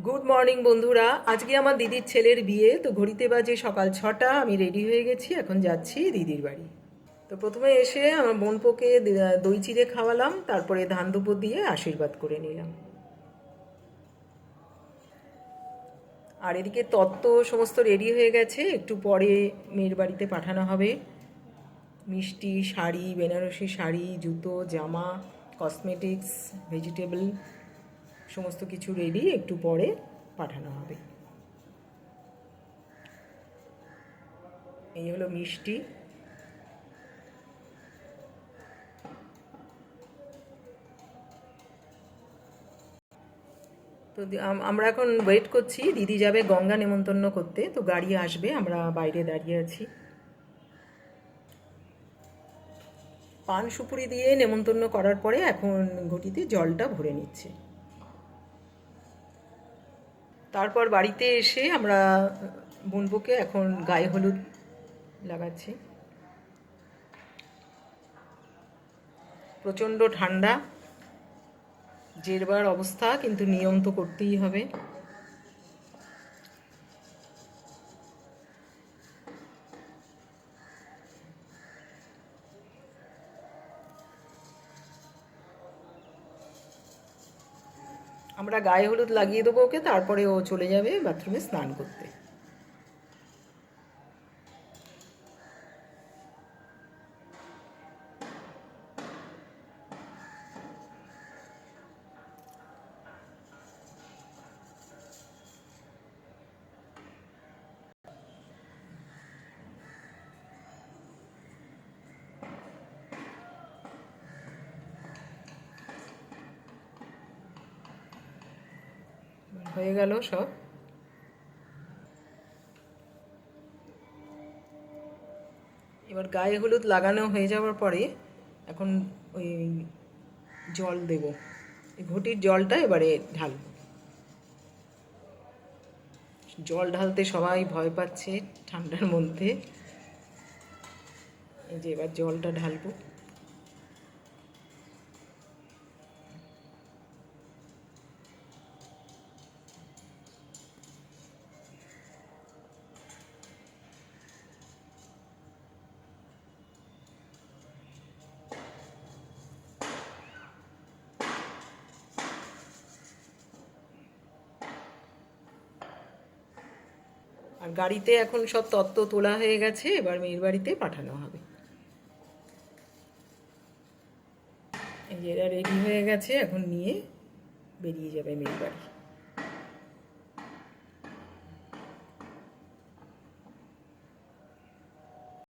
Good morning বন্ধুরা। আজকে আমার দিদির ছেলের বিয়ে, তো ঘড়িতে বাজে সকাল 6টা। আমি রেডি হয়ে গেছি, এখন যাচ্ছি দিদির বাড়ি। তো প্রথমে এসে আমার বোনপোকে দই চিড়ে খাওয়ালাম, তারপরে ধান দুপুর দিয়ে আশীর্বাদ করে নিলাম। আর এদিকে তত্ত্ব সমস্ত রেডি হয়ে গেছে, একটু পরে মেয়ের বাড়িতে পাঠানো হবে। মিষ্টি, শাড়ি, বেনারসি শাড়ি, জুতো, জামা, কসমেটিক্স, ভেজিটেবল সমস্ত কিছু রেডি, একটু পরে পাঠানো হবে। এই হলো মিষ্টি। তো আমরা এখন ওয়েট করছি, দিদি যাবে গঙ্গা নেমন্তন্ন করতে, তো গাড়ি আসবে, আমরা বাইরে দাঁড়িয়ে আছি। পান সুপুরি দিয়ে নেমন্তন্ন করার পরে এখন ঘটিতে জলটা ভরে নিচ্ছে। তারপর বাড়িতে এসে আমরা বোনপোকে এখন গায়ে হলুদ লাগাচ্ছি। প্রচণ্ড ঠান্ডা, জেরবার অবস্থা, কিন্তু নিয়ম তো করতেই হবে। আমরা গায়ে হলুদ লাগিয়ে দেবো ওকে, তারপরে ও চলে যাবে বাথরুমে স্নান করতে। হয়ে গেল সব। এবার গায়ে হলুদ লাগানো হয়ে যাওয়ার পরে এখন ওই জল দেব, এই ঘটির জলটা এবারে ঢালব। জল ঢালতে সবাই ভয় পাচ্ছে ঠান্ডার মধ্যে। এই যে এবার জলটা ঢালবো। আর গাড়িতে এখন সব তত্ত্ব তোলা হয়ে গেছে, এবার মেয়ের বাড়িতে পাঠানো হবে। এই যে এরা রেডি হয়ে গেছে, এখন নিয়ে বেরিয়ে যাবে মেয়ের বাড়ি।